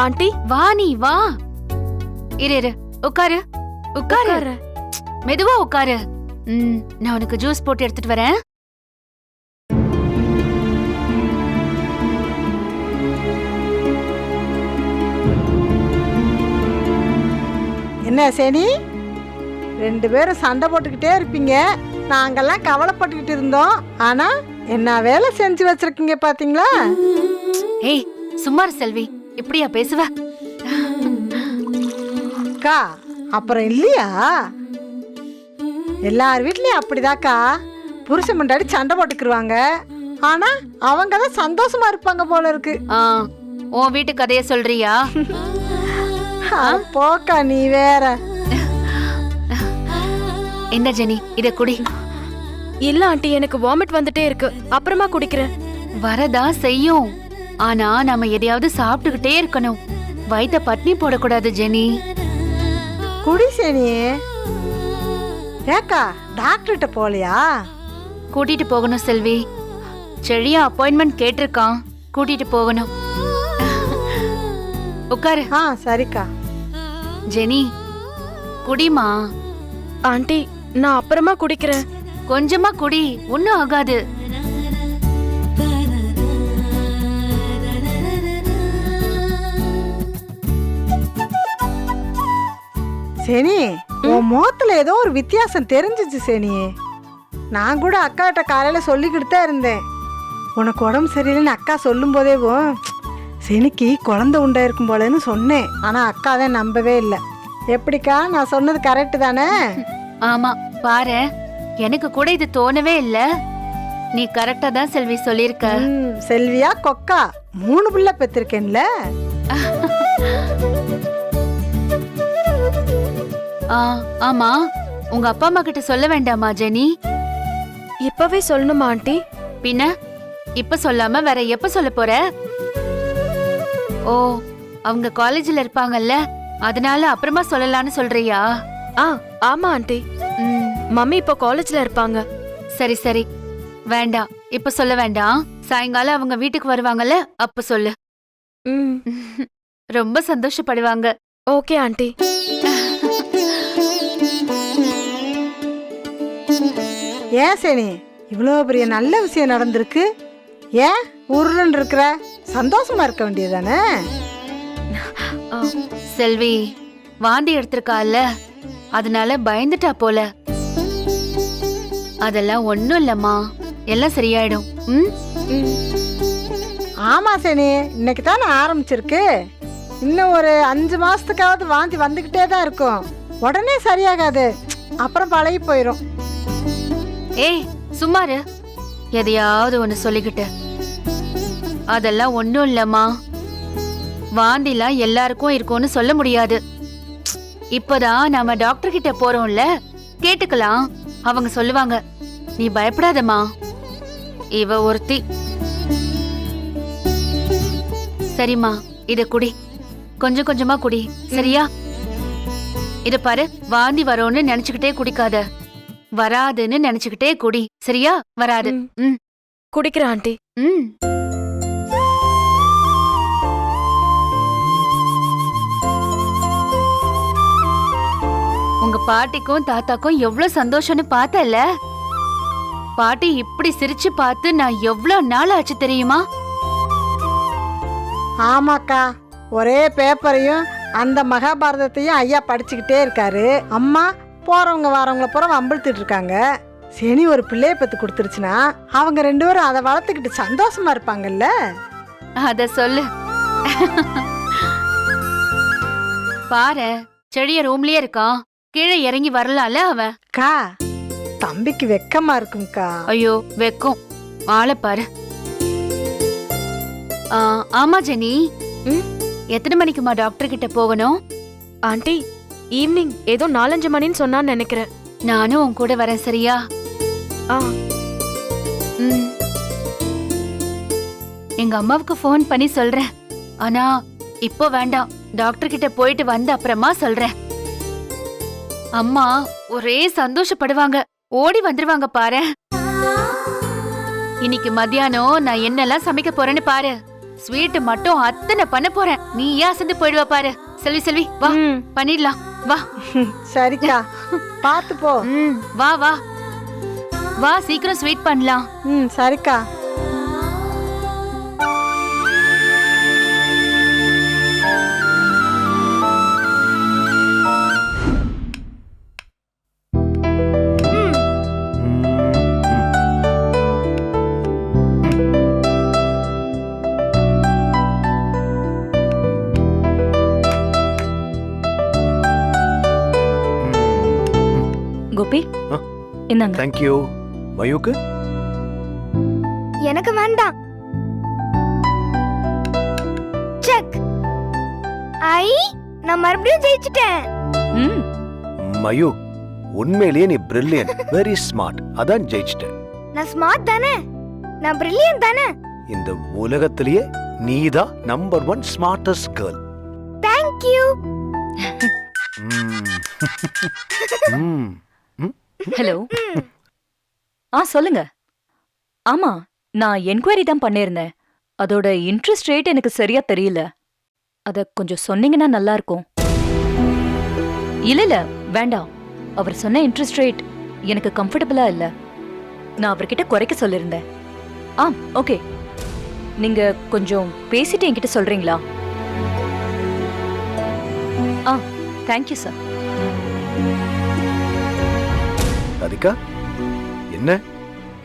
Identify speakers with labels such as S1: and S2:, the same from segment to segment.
S1: Aunty.
S2: வா நீ வா. இரு உட்காரு உட்காரு. மெதுவா உட்காரு. நான் உனக்கு ஜூஸ் போட்டு எடுத்துட்டு வரேன்.
S3: என்ன சேனி, 2 பேரும் சண்டை போட்டுக்கிட்டே இருப்பீங்க. நாங்கெல்லாம் கவலைப்பட்டுக்கிட்டு இருந்தோம். ஆனா என்ன வேலை செஞ்சு வச்சிருக்கீங்க பாத்தீங்களா?
S2: ஏய் சும்மாரு செல்வி, இப்படியா பேசுவ?
S3: அக்கா அப்புறம் இல்லையா, எல்லார் வீட்லயும் அப்படிதாக்கா. புருஷன் முன்னாடி சண்டை போட்டுக்கிருவாங்க. ஆனா அவங்க தான் சந்தோஷமா இருப்பாங்க போல இருக்கு.
S2: உன் வீட்டு கதைய சொல்றியா?
S3: போக்கா நீ வேற.
S2: என்ன ஜெனி, இத குடி.
S1: இல்ல ஆண்டி, எனக்கு வாமிட் வந்துட்டே இருக்கு, அப்புறமா குடிக்கிறேன்.
S2: வரதா செய்யும், ஆனா நம்ம எதையாவது சாப்பிட்டுக்கிட்டே இருக்கணும். வயித்த பட்னி போடக்கூடாது ஜெனி.
S3: குடி சேனி. ஏக்கா டாக்டர்கிட்ட போலியா?
S2: கூட்டிட்டு போகணும் செல்வி. செழியா அப்பாயின்மெண்ட் கேட்டிருக்கான், கூட்டிட்டு போகணும். உட்காரு.
S3: சரிக்கா.
S2: ஜெனி குடிமா.
S1: ஆண்டி நான் அப்புறமா குடிக்கிறேன்.
S2: கொஞ்சமா குடி, ஒன்னும் ஆகாது.
S3: சேனி, உன் முகத்துல ஏதோ ஒரு வித்தியாசம் தெரிஞ்சிச்சு சேனி. நான் கூட அக்காட்ட காலையில சொல்லிக்கிட்டு தான் இருந்தேன், உனக்கு உடம்பு சரியில்லைன்னு அக்கா சொல்லும் போதேவும் சேனிக்கு குழந்தை உண்டாயிருக்கும் போலன்னு சொன்னேன். ஆனா அக்கா தான் நம்பவே இல்லை. எப்படிக்கா, நான் சொன்னது கரெக்ட் தானே?
S2: ஆமா பாரு, எனக்கு கூட இது தோணவே இல்ல. நீ கரெக்டா தான் செல்வி சொல்லிருக்க.
S3: செல்வியா கொக்கா 3 பிள்ளை பெற்றிருக்கேன்ல.
S2: ஆமா, உங்க அப்பா அம்மா கிட்ட சொல்ல வேண்டாமா ஜெனி?
S1: இப்பவே சொல்லணுமா ஆண்டி?
S2: பின்ன இப்ப சொல்லாம வேற எப்ப சொல்ல போற? ஓ, அவங்க காலேஜ்ல இருப்பாங்கல்ல, அதனால அப்புறமா சொல்லலாம்னு சொல்றியா?
S1: ஆமா ஆண்டி, மம்மி இப்ப காலேஜ்ல இருப்பாங்க.
S2: சரி சரி, வேண்டாம், இப்ப சொல்ல வேண்டாம். சாயங்காலம் அவங்க வீட்டுக்கு வருவாங்கல்ல, அப்ப சொல்லு. ரொம்ப சந்தோஷப்படுவாங்க.
S1: Okay aunty.
S3: ஏன் சேனி, இவ்வளோ பெரிய நல்ல விஷயம் நடந்திருக்கு, ஏன் உருன்னு இருக்கிற? சந்தோஷமா இருக்க வேண்டியதானே?
S2: செல்வி வாந்தி எடுத்திருக்கால, அதனால பயந்துட்டா போல. அதெல்லாம் ஒண்ணும் இல்லம்மா, எல்லாம் சரியாயிடும்.
S3: ஆமா சேனி, இன்னைக்கு தானே ஆரம்பிச்சிருக்கு. இன்னும் ஒரு 5 மாசத்துக்காவது வாந்தி வந்துகிட்டே தான் இருக்கும். உடனே சரியாகாது, அப்புறம் பழகி போயிடும்.
S2: ஏய் சும்மாரு, எதையாவது ஒண்ணு சொல்லிக்கிட்டு. அதெல்லாம் ஒண்ணும் இல்லம்மா, வாந்திலாம் எல்லாருக்கும் இருக்கும்னு சொல்ல முடியாது. இப்பதான் நாம டாக்டர் கிட்ட போறோம்ல, கேட்டுக்கலாம், அவங்க சொல்லுவாங்க. நீ பயப்படாதம்மா, இவ ஒருத்தி. சரிம்மா, இத குடி, கொஞ்சம் கொஞ்சமா குடி, சரியா? இத பாரு, வாந்தி வரோன்னு நினைச்சுக்கிட்டே குடிக்காத, வராதுன்னு நினைச்சுக்கிட்டே குடி, சரியா? வராது.
S1: குடிக்கிறேன் ஆண்டி.
S2: உங்க பாட்டிக்கும் தாத்தாக்கும் எவ்வளவு சந்தோஷம்னு பார்த்தல. பாட்டி இப்படி சிரிச்சு பார்த்து நான் எவ்வளவு நாள் ஆச்சு தெரியுமா?
S3: ஆமாக்கா, ஒரே பேப்பரையும் அந்த மகாபாரதத்தையும் ஐயா படிச்சுக்கிட்டே இருக்காரு. அம்மா போறவங்க வரவங்கள பூரா வம்பிழுத்துட்டு இருக்காங்க. சனி ஒரு பிள்ளைய பத்து கொடுத்துருச்சுன்னா அவங்க 2 பேரும் அதை வளர்த்துக்கிட்டு சந்தோஷமா இருப்பாங்கல்ல.
S2: அத சொல்லு. பாரு, செடிய ரூம்லயே இருக்கான், கீழே இறங்கி வரலாம்ல அவன்.
S3: கா, தம்பிக்கு வெக்கமா இருக்கும்க்கா.
S2: ஐயோ வெக்கம், ஆளை பாரு. ஆமா ஜெனி, எத்தனை மணிக்குமா டாக்டர் கிட்ட போகணும்?
S1: ஆண்டி, ஈவினிங் ஏதோ 4-5 மணின்னு சொன்னான்னு நினைக்கிறேன்.
S2: நானும் உன் கூட வரேன், சரியா? எங்க அம்மாவுக்கு ஃபோன் பண்ணி சொல்றேன். ஆனா இப்போ வேண்டாம், டாக்டர் கிட்ட போயிட்டு வந்த அப்புறமா சொல்றேன். அம்மா ஒரே சந்தோஷப்படுவாங்க, ஓடி வந்துருவாங்க பாரு. இன்னைக்கு மத்தியானம் நான் என்னெல்லாம் சமைக்க போறேன்னு பாரு. ஸ்வீட் மட்டும் அத்தனை பண்ண போறேன். நீ ஏன் அசந்து போயிடுவ பாரு. செல்வி செல்வி வா பண்ணிடலாம் வா.
S3: சரிக்கா பார்த்து போ.
S2: வா வா வா சீக்கிரம் ஸ்வீட் பண்ணலாம்.
S3: சரிக்கா.
S1: கோபி என்னங்க?
S4: Thank you. மயூக்கு
S5: எனக்கு வேண்டாம். செக். ஐ நான் மறுபடியும் ஜெயிச்சிட்டேன்.
S4: மயூ உண்மையிலேயே நீ பிரில்லியன்ட், வெரி ஸ்மார்ட். அதான் ஜெயிச்சிட்ட.
S5: நான் ஸ்மார்ட் தானே, நான் பிரில்லியன்ட் தானே.
S4: இந்த உலகத்திலேயே நீதான் number 1 smartest girl.
S5: Thank you.
S1: Hello. சொல்லுங்க. ஆமா, நான் என்கொயரி தான் பண்ணிருந்தேன். அதோட இன்ட்ரெஸ்ட் ரேட் எனக்கு சரியா தெரியல. அத கொஞ்சம் சொன்னீங்கன்னா நல்லா இருக்கும். இல்ல வேண்டாம். அவர் சொன்ன இன்ட்ரெஸ்ட் ரேட் எனக்கு கம்ஃபர்டபுளா இல்ல. நான் அவர்கிட்ட குறைக்க சொல்லிருந்தேன். ஓகே. நீங்க கொஞ்சம் பேசிட்டு என்கிட்ட சொல்றீங்களா? Thank you sir.
S4: ராதிகா, என்ன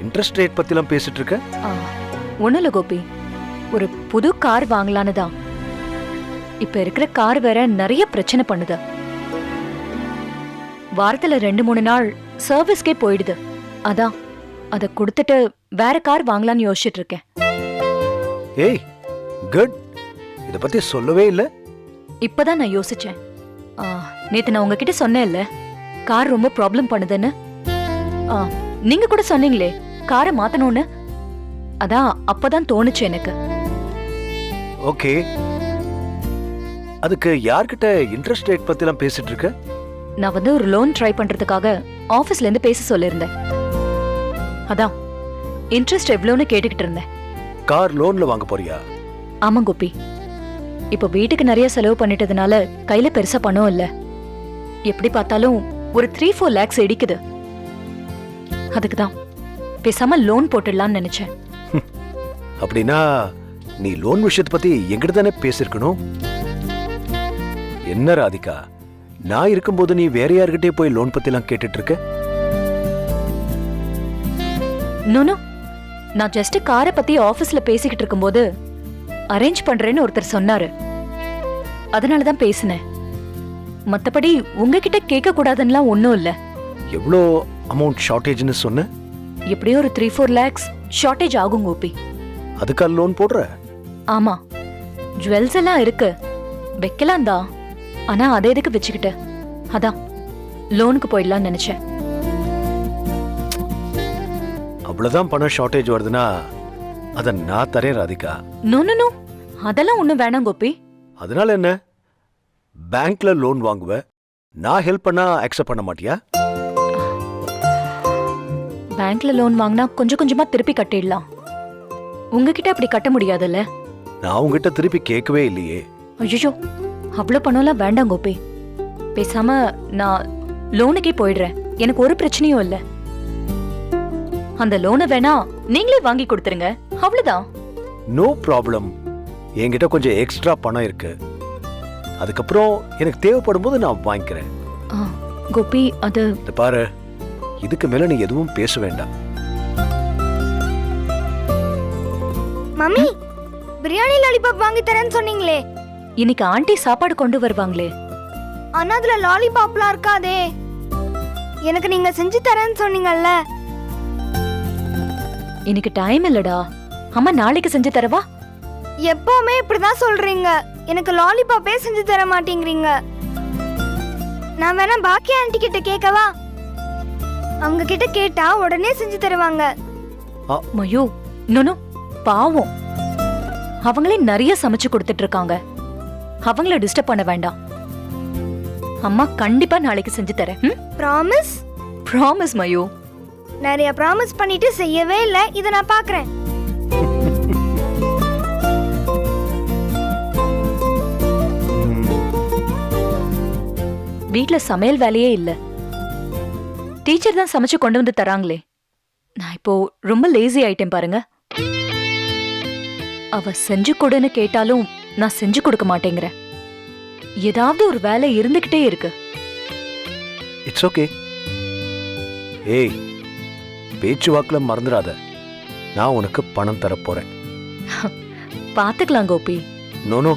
S4: இன்ட்ரெஸ்ட் ரேட் பத்திலாம் பேசிட்டு இருக்க?
S1: ஒண்ணும் இல்ல கோபி, ஒரு புது கார் வாங்கலான்னு தான். இப்ப இருக்கிற கார் வேற நிறைய பிரச்சனை பண்ணுது. வாரத்துல 2-3 நாள் சர்வீஸ்க்கே போயிடுது. அதான் அத கொடுத்துட்டு வேற கார் வாங்கலான்னு யோசிச்சுட்டு இருக்கேன்.
S4: ஏய் குட். இத பத்தி சொல்லவே இல்ல.
S1: இப்பதான் நான் யோசிச்சேன். நேத்து நான் உங்ககிட்ட சொன்னேன் இல்ல, கார் ரொம்ப ப்ராப்ளம் பண்ணுதுன்னு. நீங்க கூட சொன்னீங்களே காரை மாத்தணும்னு. அதான் அப்பதான் தோணுச்சு எனக்கு.
S4: ஓகே, அதுக்கு யார்கிட்ட இன்ட்ரெஸ்ட் ரேட் பத்திலாம் பேசிட்டு இருக்க?
S1: நான் வந்து ஒரு லோன் ட்ரை பண்றதுக்காக ஆபீஸ்ல இருந்து பேச சொல்லிருந்தேன். அதான் இன்ட்ரெஸ்ட் எவ்வளவுன்னு கேட்டுக்கிட்டு இருந்தேன்.
S4: கார் லோன்ல வாங்க போறியா?
S1: ஆமா கோபி, இப்ப வீட்டுக்கு நிறைய செலவு பண்ணிட்டதுனால கையில பெருசா பணம் இல்ல. எப்படி பார்த்தாலும் ஒரு 3-4 lakhs இடிக்குது. அதுக்குதான் பேசாம லோன் போட்டுடலாம்னு நினைச்சேன்.
S4: அப்படின்னா நீ லோன் விஷயத்தை பத்தி எங்கிட்ட தானே பேசிருக்கணும். என்ன ராதிகா, நான் இருக்கும்போது நீ வேற யார்கிட்டே போய் லோன் பத்திலாம் கேட்டுட்டு இருக்க?
S1: நோனோ, நான் ஜஸ்ட் காரை பத்தி ஆபீஸ்ல பேசிக்கிட்டு இருக்கும்போது அரேஞ்ச் பண்றேன்னு ஒருத்தர் சொன்னாரு. அதனாலதான் பேசினேன். மத்தபடி உங்ககிட்ட கேட்க கூடாதுன்னுலாம் ஒன்னும் இல்ல.
S4: எவ்வளோ அமௌண்ட் ஷார்டேஜ்னு சொன்ன?
S1: எப்படியோ ஒரு 3-4 lakhs ஷார்டேஜ் ஆகும் கோபி.
S4: அதுக்கா லோன் போடுற?
S1: ஆமா, ஜுவல்ஸ் எல்லாம் இருக்கு, வைக்கலாம் தான். ஆனா அதை எதுக்கு வச்சுக்கிட்டு, அதான் லோனுக்கு போயிடலாம்னு நினைச்சேன்.
S4: அவ்வளவுதான் பணம் ஷார்டேஜ் வருதுன்னா அத நான் தரேன் ராதிகா.
S1: நோ நோ நோ, அதெல்லாம் ஒண்ணும் வேணாம் கோபி.
S4: அதனால என்ன, பேங்க்ல லோன் வாங்குவ, நான் ஹெல்ப் பண்ணா அக்செப்ட் பண்ண மாட்டியா?
S1: பேங்க்ல லோன் வாங்கினா கொஞ்சம் கொஞ்சமா திருப்பி கட்டிடலாம். உங்ககிட்ட அப்படி கட்ட முடியாதுல்ல.
S4: நான் உங்ககிட்ட திருப்பி கேட்கவே இல்லையே.
S1: ஐயோ, அவ்வளவு பணம்லாம் வேண்டாம் கோபி. பேசாம நான் லோனுக்கே போயிடுறேன். எனக்கு ஒரு பிரச்சனையும் இல்ல. அந்த லோனை வேணா நீங்களே வாங்கி கொடுத்துருங்க, அவ்வளவுதான்.
S4: No problem. என்கிட்ட கொஞ்சம் எக்ஸ்ட்ரா பணம் இருக்கு. அதுக்கப்புறம் எனக்கு தேவைப்படும் போது நான் வாங்கிக்கிறேன்.
S1: கோபி, அது
S4: பாரு, இதுக்கு மேல நீ எதுவும் பேச வேண்டாம்.
S5: மம்மி, பிரியாணி லாலிபாப் வாங்கி தரேன்னு சொன்னீங்களே.
S1: இன்னைக்கு ஆண்டி சாப்பாடு கொண்டு வருவாங்களே.
S5: ஆனா அதுல லாலிபாப்லாம் இருக்காதே. எனக்கு நீங்க செஞ்சு தரேன்னு சொன்னீங்கல்ல.
S1: இன்னைக்கு டைம் இல்லடா. அம்மா நாளைக்கு செஞ்சு தரவா?
S5: எப்பவுமே இப்படிதான் சொல்றீங்க. எனக்கு லாலிபாப்பே செஞ்சு தர மாட்டேங்கிறீங்க. நான் வேணா பாக்கி ஆண்டி கிட்ட கேட்கவா? அவங்க கிட்ட கேட்டா உடனே செஞ்சு தருவாங்க.
S1: மயோ, நோ, பாவம். அவங்களே நிறைய சமைச்சு கொடுத்துட்டு இருக்காங்க. அவங்கள டிஸ்டர்ப் பண்ண வேண்டாம். அம்மா கண்டிப்பா நாளைக்கு செஞ்சு தரேன்.
S5: ப்ராமிஸ்?
S1: Promise mayo.
S5: நிறைய ப்ராமிஸ் பண்ணிட்டு செய்யவே இல்ல. இத நான் பாக்குறேன்.
S1: வீட்ல சமையல் வேலையே இல்ல. டீச்சர் தான் சமைச்சு கொண்டு வந்து தராங்களே. நான் இப்போ ரொம்ப லேசி ஆயிட்டேன் பாருங்க. அவ செஞ்சு கொடுன்னு கேட்டாலும் நான் செஞ்சு கொடுக்க மாட்டேங்கிறேன். ஏதாவது ஒரு வேலை இருந்துகிட்டே இருக்கு.
S4: It's okay. ஏய், பேச்சுவாக்குல மறந்துடாத. நான் உனக்கு பணம் தரப்போறேன்.
S1: பாத்துக்கலாம் கோபி.
S4: நோ,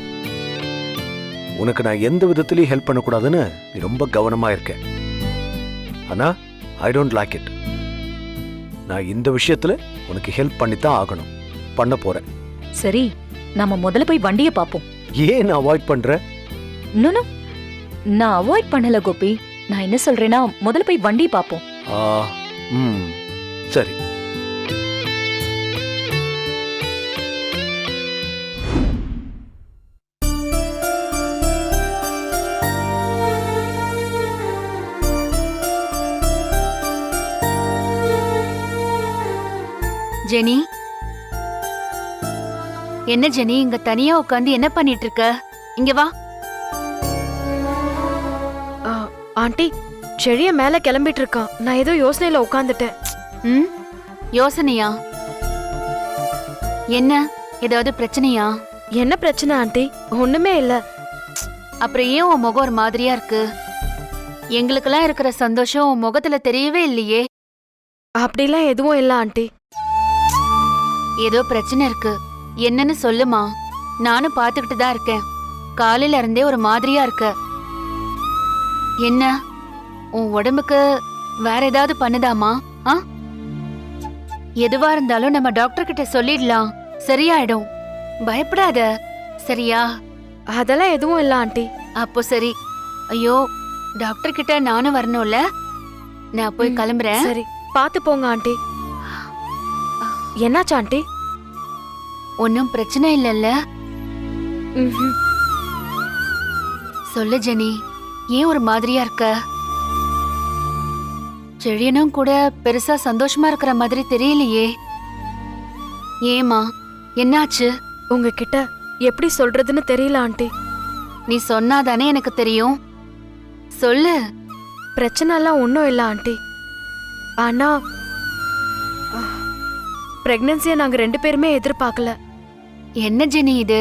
S4: உனக்கு நான் எந்த விதத்திலையும் ஹெல்ப் பண்ணக்கூடாதுன்னு நீ ரொம்ப கவனமா இருக்க. ஆனா ஐ டோன்ட் லைக் இட். நான் இந்த விஷயத்துல உனக்கு ஹெல்ப் பண்ணித்தான் ஆகணும். பண்ண போறேன்.
S1: சரி, நாம முதல்ல போய் வண்டியை பாப்போம்.
S4: ஏன் நான் அவாய்ட் பண்ற?
S1: நோ, நான் அவாய்ட் பண்ணல கோபி. நான் என்ன சொல்றேன்னா, முதல்ல போய் வண்டி பாப்போம்.
S4: ஆ, சரி.
S2: ஜெனி, என்ன ஜெனி இங்க தனியா உட்காந்து என்ன பண்ணிட்டு இருக்க? இங்க வா.
S6: ஆண்டி, செழிய மேல கிளம்பிட்டு இருக்கான். நான் ஏதோ யோசனையில உட்காந்துட்டேன்.
S2: ம், யோசனையா? என்ன, ஏதாவது பிரச்சனையா?
S6: என்ன பிரச்சனை ஆண்டி? ஒண்ணுமே இல்ல.
S2: அப்புறம் ஏன் உன் முகம் ஒரு மாதிரியா இருக்கு? எங்களுக்கெல்லாம் இருக்கிற சந்தோஷம் உன் முகத்துல தெரியவே இல்லையே.
S6: அப்படிலாம் எதுவும் இல்ல ஆண்டி.
S2: ஏதோ பிரச்சனை இருக்கு. என்னன்னு சொல்லுமா. நானும் பாத்துக்கிட்டு தான் இருக்கேன். காலையில இருந்தே ஒரு மாதிரியா இருக்க. என்ன, உன் உடம்புக்கு வேற ஏதாவது பண்ணுதாமா? எதுவா இருந்தாலும் நம்ம டாக்டர் கிட்ட சொல்லிடலாம். சரியாயிடும். பயப்படாத, சரியா?
S6: அதெல்லாம் எதுவும் இல்ல ஆண்டி.
S2: அப்போ சரி. ஐயோ, டாக்டர் கிட்ட நானும் வரணும்ல. நான் போய் கிளம்புறேன்.
S6: சரி, பாத்து போங்க ஆண்டி. என்னாச்சு ஆண்டி?
S2: ஒன்னும் பிரச்சனை இல்லைல்ல?
S6: ம்ஹும்.
S2: சொல்லு ஜெனி, ஏன் ஒரு மாதிரியா இருக்க? செழியனும் கூட பெருசா சந்தோஷமா இருக்கிற மாதிரி தெரியலையே. ஏமா, என்னாச்சு?
S6: உங்ககிட்ட எப்படி சொல்றதுன்னு தெரியல ஆண்டி.
S2: நீ சொன்னாதானே எனக்கு தெரியும். சொல்லு.
S6: பிரச்சனை எல்லாம் ஒன்றும் இல்லை ஆண்டி. ஆனா பிரெக்னன்சியை நாங்க 2 பேருமே எதிர்பார்க்கல.
S2: என்ன ஜெனி இது?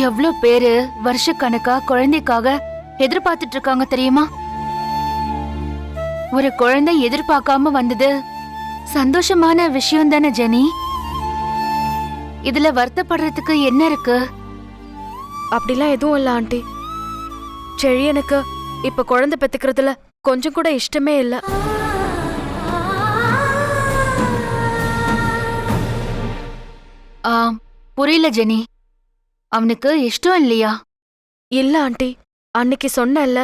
S2: எவ்ளோ பேரு வருஷக்கணக்கா குழந்தைக்காக எதிர்பார்த்துட்டு இருக்காங்க தெரியுமா? ஒரு குழந்தை எதிர்பார்க்காம வந்தது சந்தோஷமான விஷயம் தானே ஜெனி? இதுல வருத்தப்படுறதுக்கு என்ன இருக்கு?
S6: அப்படிலாம் எதுவும் இல்ல ஆண்டி. செழியனுக்கு இப்ப குழந்தை பெத்துக்கிறதுல கொஞ்சம் கூட இஷ்டமே இல்ல.
S2: புரியல ஜெனி. அவனுக்கு இஷ்டம் இல்லையா?
S6: இல்ல ஆண்டி, அன்னைக்கு சொன்னேன்ல,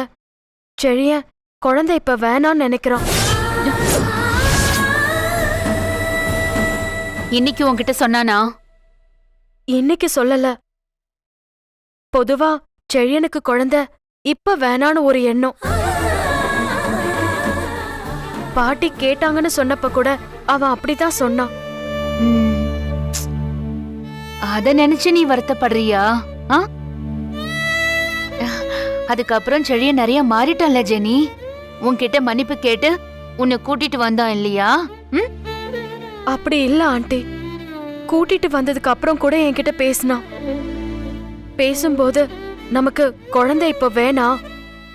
S6: செழியன் குழந்தை இப்ப வேணான்னு நினைக்கிறான்.
S2: இன்னைக்கு உன்கிட்ட சொன்னானா?
S6: இன்னைக்கு சொல்லல. பொதுவா செழியனுக்கு குழந்தை இப்ப வேணான்னு ஒரு எண்ணம். பாட்டி கேட்டாங்கன்னு சொன்னப்ப கூட அவன் அப்படிதான் சொன்னான்.
S2: அத நினைச்சு நீ வருத்தப்படுறியா? அதுக்கப்புறம் செழிய நிறைய மாறிட்டான்ல ஜெனி. உன்கிட்ட மன்னிப்பு கேட்டு உன்னை கூட்டிட்டு வந்தான் இல்லையா?
S6: அப்படி இல்ல ஆண்டி. கூட்டிட்டு வந்ததுக்கு அப்புறம் கூட என்கிட்ட பேசினான். பேசும்போது நமக்கு குழந்தை இப்ப வேணாம்,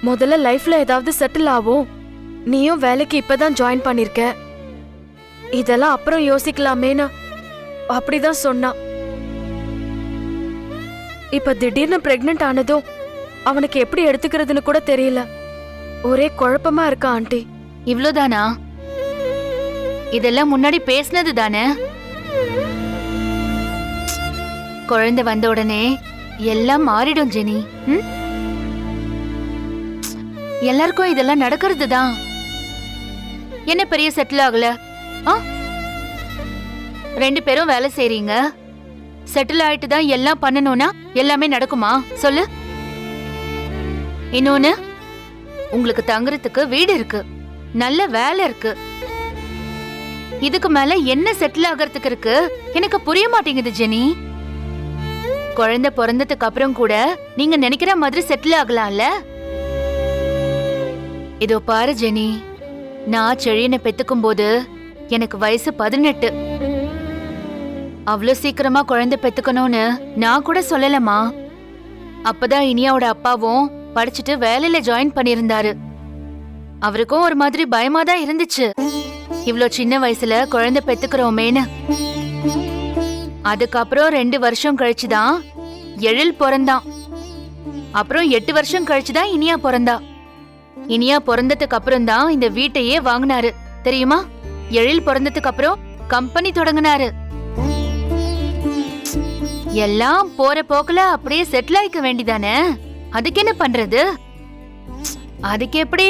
S6: முதல்ல லைஃப்ல ஏதாவது செட்டில் ஆகும், நீயும் வேலைக்கு இப்பதான் ஜாயின் பண்ணிருக்க, இதெல்லாம் அப்புறம் யோசிக்கலாமேன்னு அப்படிதான் சொன்னான். இப்ப திடீர்னு பிரெக்னன்ட் ஆனதும் அவனுக்கு எப்படி எடுத்துக்கிறதுன்னு கூட தெரியல. ஒரே குழப்பமா இருக்கா ஆண்டி.
S2: இவ்ளோதானா? இதெல்லாம் முன்னாடி பேசினது தானே? குழந்தை வந்த உடனே எல்லாம் மாறிடும் ஜெனி. எல்லாருக்கும் இதெல்லாம் நடக்கிறது தான். என்ன பெரிய செட்டில் ஆகல? 2 பேரும் வேலை செய்றீங்க. செட்டில் ஆயிட்டு தான் எல்லாம் பண்ணணும்னா எல்லாமே நடக்குமா சொல்லு? இன்னொன்னு, உங்களுக்கு தங்குறதுக்கு வீடு இருக்கு, நல்ல வேலை இருக்கு. இதுக்கு மேல என்ன செட்டில் ஆகிறதுக்கு இருக்கு? எனக்கு புரிய மாட்டேங்குது ஜெனி. குழந்தை பிறந்ததுக்கு அப்புறம் கூட நீங்க நினைக்கிற மாதிரி செட்டில் ஆகலாம்ல? இதோ பாரு ஜெனி, நான் செழியனை பெத்துக்கும் போது எனக்கு வயசு 18. அவ்வளோ சீக்கிரமா குழந்தை பெத்துக்கணும்னு நான் கூட சொல்லலமா. அப்பதான் இனியாவோட அப்பாவும் படிச்சுட்டு வேலையில ஜாயின் பண்ணியிருந்தாரு. அவருக்கும் ஒரு மாதிரி பயமா தான் இருந்துச்சு, இவ்ளோ சின்ன வயசுல குழந்தை பெத்துக்கிறோமேன்னு. அதுக்கப்புறம் 2 வருஷம் கழிச்சுதான் எழில் பிறந்தான். அப்புறம் 8 வருஷம் கழிச்சுதான் இனியா பிறந்தா. இனியா பிறந்ததுக்கு அப்புறம் தான் இந்த வீட்டையே வாங்கினாரு தெரியுமா? எழில் பிறந்ததுக்கு அப்புறம் கம்பெனி தொடங்கினாரு. எல்லாம் போற போக்குல அப்படியே செட்டில் ஆயிக்க வேண்டிதானே. அதுக்கு என்ன பண்றது? அதுக்கு எப்படி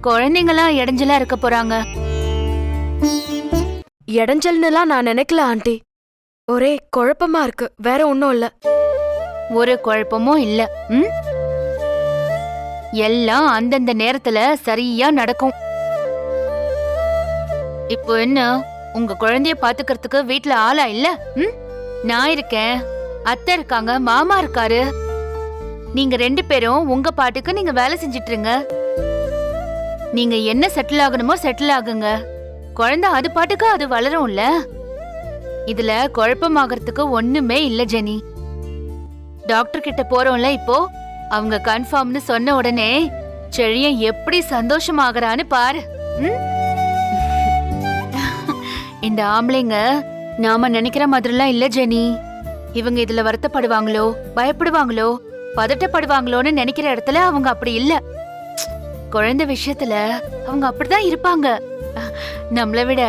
S2: குழந்தைங்களாம் இடைஞ்சலா இருக்க போறாங்க?
S6: இடைஞ்சல்னுலாம் நான் நினைக்கல ஆண்டி. ஒரே குழப்பமா இருக்கு, வேற ஒன்னும் இல்ல.
S2: ஒரு குழப்பமும் இல்ல. எல்லாம் அந்தந்த நேரத்துல சரியா நடக்கும். இப்போ என்ன, உங்க குழந்தைய பாத்துக்கிறதுக்கு வீட்ல ஆளா இல்ல? நான் இருக்கேன், அத்தை இருக்காங்க, மாமா இருக்காரு. நீங்க 2 பேரும் உங்க பாட்டுக்கு நீங்க வேலை செஞ்சிட்டு இருங்க. நீங்க என்ன செட்டில் ஆகணுமோ செட்டில் ஆகுங்க. குழந்தை அது பாட்டுக்கு அது வளரும்ல. இதுல குழப்பமாகறதுக்கு ஒண்ணுமே இல்ல ஜெனி. டாக்டர் கிட்ட போறோம்ல இப்போ, அவங்க கன்ஃபார்ம்னு சொன்ன உடனே செழியன் எப்படி சந்தோஷமாகறான்னு பாரு. இந்த ஆம்பளைங்க நாம நினைக்கிற மாதிரிலாம் இல்ல ஜெனி. இவங்க இதுல வருத்தப்படுவாங்களோ, பயப்படுவாங்களோ, பதட்டப்படுவாங்களோன்னு நினைக்கிற இடத்துல அவங்க அப்படி இல்ல. குழந்தை விஷயத்துல அவங்க அப்படிதான் இருப்பாங்க. நம்மளை விட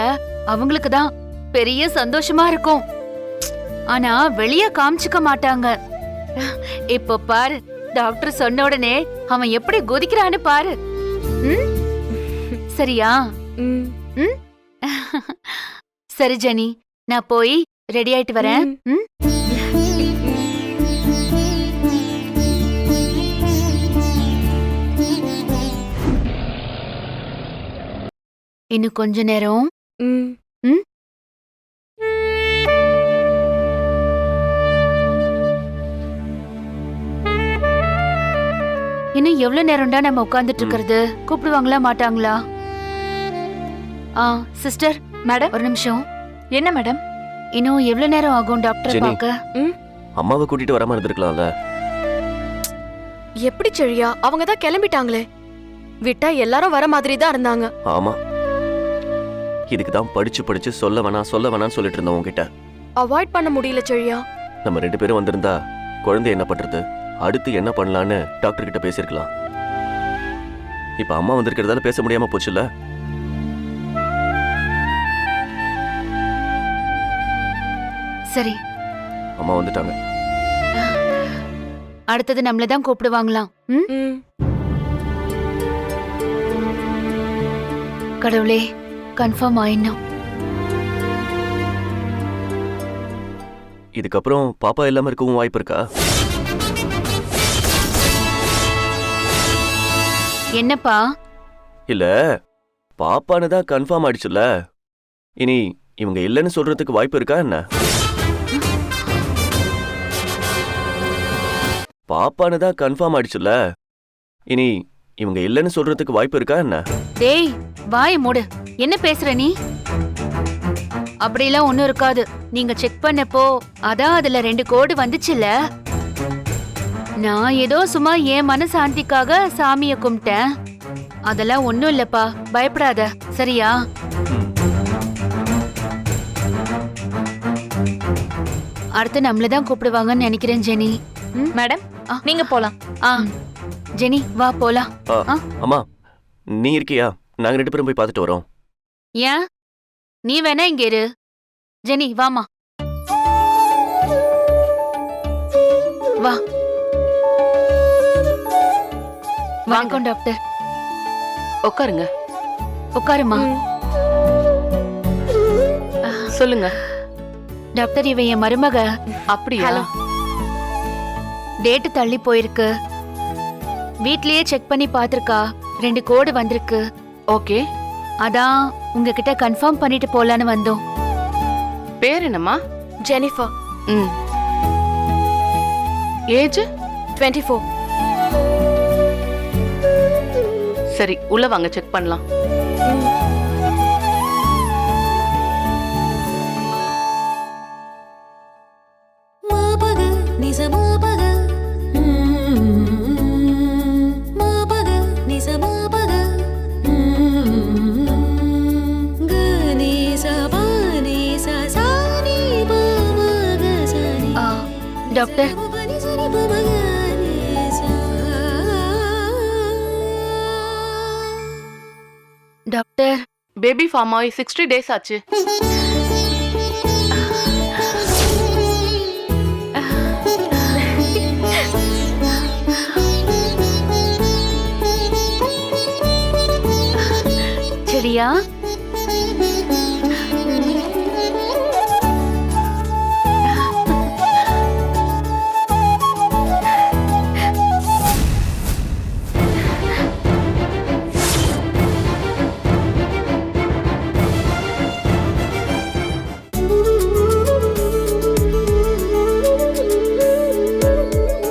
S2: அவங்களுக்கு தான் பெரிய சந்தோஷமா இருக்கும். ஆனா வெளிய காமிச்சுக்க மாட்டாங்க. இப்போ பாரு, டாக்டர் சொன்ன உடனே அவன் எப்படி குதிக்கிறான்னு பாரு. சரியா? சரி ஜெனி, நான் போய் ரெடி ஆயிட்டு வரேன். இன்னும் கொஞ்ச நேரம். இன்னும் எவ்வளவு நேரம்டா நம்ம உட்கார்ந்துட்டு இருக்கிறது? கூப்பிடுவாங்களா மாட்டாங்களா? சிஸ்டர்
S1: மேடம்,
S2: ஒரு நிமிஷம்.
S1: என்ன மேடம்?
S2: இன்னும் எவ்வளவு நேரம் ஆகும் டாக்டர்
S7: ஜெனி.
S2: பார்க்க?
S7: அம்மாவை கூட்டிட்டு வராம இருந்திருக்கலாம்ல.
S6: எப்படி செழியா, அவங்க தான் கிளம்பிட்டாங்களே. விட்டா எல்லாரும் வர மாதிரி தான் இருந்தாங்க.
S7: ஆமா, இதுக்கு தான் படிச்சு சொல்ல வேணாம்னு சொல்லிட்டு இருந்தோம் உங்ககிட்ட.
S6: அவாய்ட் பண்ண முடியல செழியா.
S7: நம்ம 2 பேரும் வந்திருந்தா குழந்தை என்ன பண்றது, அடுத்து என்ன பண்ணலான்னு டாக்டர் கிட்ட பேசிருக்கலாம். இப்ப அம்மா வந்திருக்கிறதால பேச முடியாம போச்சுல்ல.
S2: சரி,
S7: அம்மா வந்துட்டாங்க.
S2: அடுத்தது நம்மள தான் கூப்பிடுவாங்களாம். கடவுளே, கன்ஃபார்ம் ஆயிடணும்.
S7: இதுக்கப்புறம் பாப்பா இல்லாம இருக்கவும் வாய்ப்பு இருக்கா?
S2: என்னப்பா?
S7: இல்ல, பாப்பான்னு தான் கன்ஃபார்ம் ஆயிடுச்சுல்ல, இனி இவங்க இல்லைன்னு சொல்றதுக்கு வாய்ப்பு இருக்கா என்ன? பாப்பான்னு தான் கன்ஃபார்ம் ஆயிடுச்சுல்ல, இனி இவங்க இல்லைன்னு சொல்றதுக்கு வாய்ப்பு இருக்கா என்ன?
S2: டேய், வாயை மூடு. என்ன பேசுற நீ? அப்படிலாம் ஒண்ணும் இருக்காது. நீங்க செக் பண்ணப்போ அதான் அதுல 2 கோடு வந்துச்சுல்ல. நான் ஏதோ சும்மா என் மனசாந்திக்காக சாமிய கும்பிட்டேன். அதெல்லாம் ஒண்ணும் இல்லப்பா, பயப்படாத. சரியா? அடுத்து நம்மளதான் கூப்பிடுவாங்கன்னு நினைக்கிறேன் ஜெனி.
S1: மேடம், நீங்க போலாம்.
S2: ஜெனி வா போலாம்.
S7: அம்மா, நீ இருக்கியா? நாங்க 2 பேரும் போய் பார்த்துட்டு வரோம்.
S2: ஏன்? நீ வேணா இங்க இரு. ஜெனி வாமா. வா. வணக்கம் டாக்டர்.
S8: உட்காருங்க.
S2: உட்காருமா.
S8: சொல்லுங்க.
S2: டாக்டர், இவன் என் மருமக.
S8: அப்படியா?
S2: டேட்டு தள்ளி போயிருக்கு. வீட்லயே செக் பண்ணி பாத்திருக்கா. 2 கோடு வந்திருக்கு.
S8: ஓகே.
S2: அதான் உங்ககிட்ட கன்ஃபார்ம் பண்ணிட்டு போலான்னு வந்தோம்.
S8: பேர் என்னம்மா?
S6: ஜெனிஃபர்.
S8: ஏஜ்?
S6: 24.
S8: சரி உள்ள வாங்க செக் பண்ணலாம்.
S2: டாக்டர், டாக்டர்,
S8: பேபி ஃபார்ம் ஆகி 60 days ஆச்சு.
S2: சரியா?